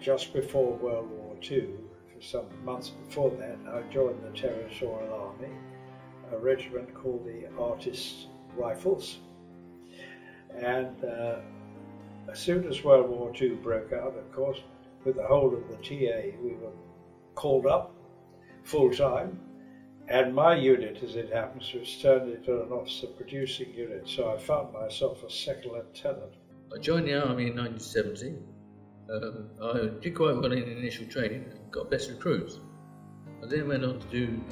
just before World War II, for some months before that, I joined the Territorial Army, a regiment called the Artists Rifles. And as soon as World War II broke out, of course, with the whole of the TA, we were called up full-time. And my unit, as it happens, was turned into an officer producing unit, so I found myself a second lieutenant. I joined the army in 1970. I did quite well in initial training and got best recruits. I then went on to do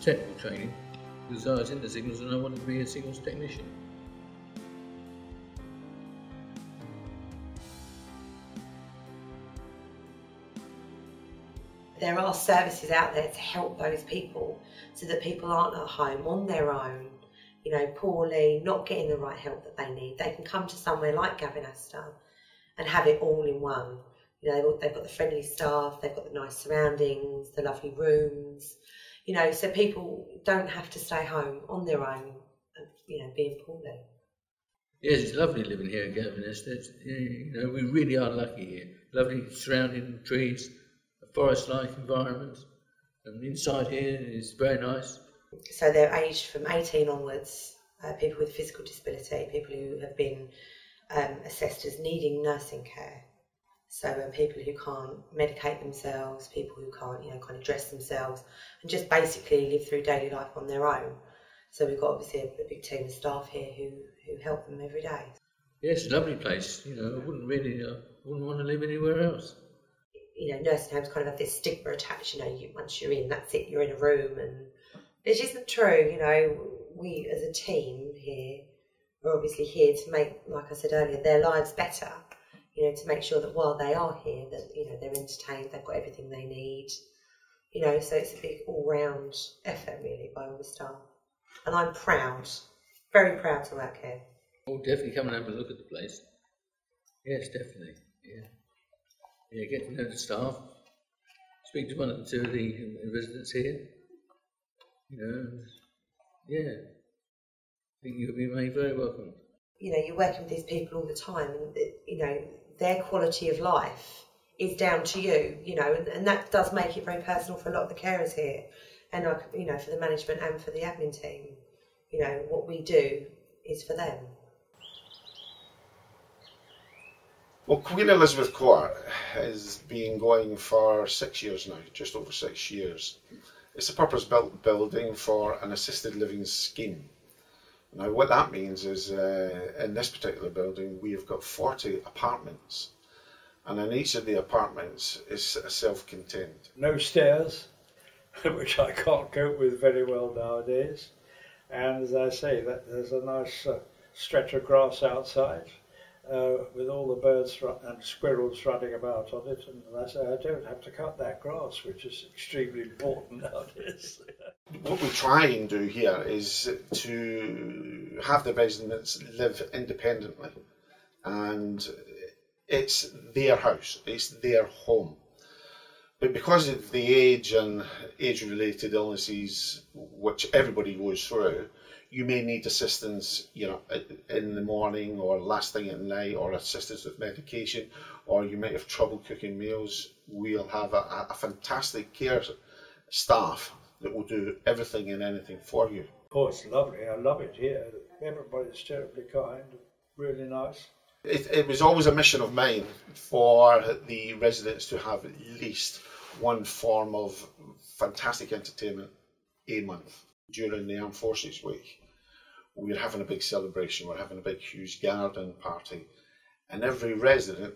technical training because I was into signals and I wanted to be a signals technician. There are services out there to help those people so that people aren't at home on their own, you know, poorly, not getting the right help that they need. They can come to somewhere like Gavin Astor and have it all in one. You know, they've got the friendly staff, they've got the nice surroundings, the lovely rooms, you know, so people don't have to stay home on their own, you know, being poorly. Yes, it's lovely living here at Gavin Astor. You know, we really are lucky here. Lovely surrounding trees, a forest-like environment, and inside here is very nice. So they're aged from 18 onwards, people with physical disability, people who have been assessed as needing nursing care. So people who can't medicate themselves, people who can't, you know, kind of dress themselves, and just basically live through daily life on their own. So we've got obviously a big team of staff here who help them every day. Yes, it's a lovely place. You know, I wouldn't want to live anywhere else. You know, nursing homes kind of have this stigma attached. You know, once you're in, that's it. You're in a room, and it isn't true. You know, we as a team here are obviously here to make, like I said earlier, their lives better. You know, to make sure that while they are here, that, you know, they're entertained, they've got everything they need. You know, so it's a big all-round effort really by all the staff. And I'm proud, very proud to work here. Oh, definitely come and have a look at the place. Yes, definitely. Yeah. Yeah, get to know the staff. Speak to one or two of the residents here. You know, yeah. I think you'll be made very welcome. You know, you're working with these people all the time, and you know, their quality of life is down to you, you know, and that does make it very personal for a lot of the carers here, and you know, for the management and for the admin team. You know, what we do is for them. Well, Queen Elizabeth Court has been going for 6 years now, just over 6 years. It's a purpose-built building for an assisted living scheme. Now what that means is in this particular building we've got 40 apartments, and in each of the apartments is self-contained. No stairs, which I can't cope with very well nowadays. And as I say, there's a nice stretch of grass outside with all the birds and squirrels running about on it, and I say I don't have to cut that grass, which is extremely important nowadays. What we try and do here is to have the residents live independently, and it's their house, it's their home. But because of the age and age-related illnesses which everybody goes through, you may need assistance, you know, in the morning or last thing at night, or assistance with medication, or you might have trouble cooking meals. We'll have a fantastic care staff that will do everything and anything for you. Oh, it's lovely. I love it here. Everybody's terribly kind, really nice. It was always a mission of mine for the residents to have at least one form of fantastic entertainment a month. During the Armed Forces Week, we're having a big celebration, we're having a big huge garden party, and every resident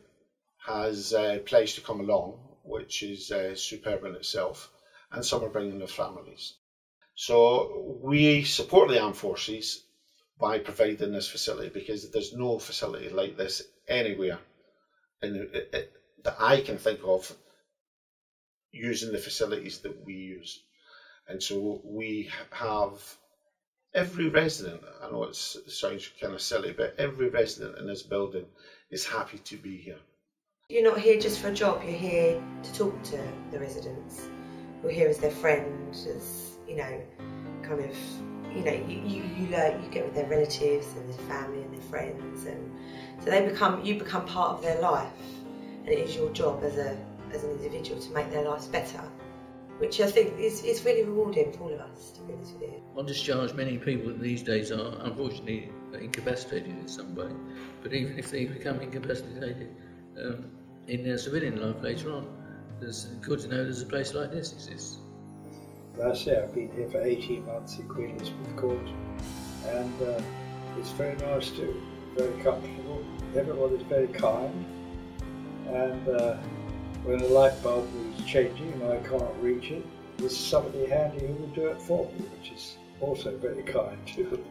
has pledged to come along, which is superb in itself, and some are bringing their families. So we support the Armed Forces by providing this facility, because there's no facility like this anywhere that I can think of using the facilities that we use. And so we have every resident, I know it sounds kind of silly, but every resident in this building is happy to be here. You're not here just for a job, you're here to talk to the residents. You're here as their friend, as, you know, kind of, you know, you get with their relatives and their family and their friends, and so you become part of their life, and it is your job as as an individual to make their lives better, which I think is really rewarding for all of us, to be honest with you. On discharge, many people these days are unfortunately incapacitated in some way, but even if they become incapacitated in their civilian life later on, it's good to know there's a place like this exists. Last year I've been here for 18 months in Queen Elizabeth Court, and it's very nice too, very comfortable. Everybody's very kind, and when a light bulb is changing and I can't reach it, there's somebody handy who will do it for me, which is also very kind too.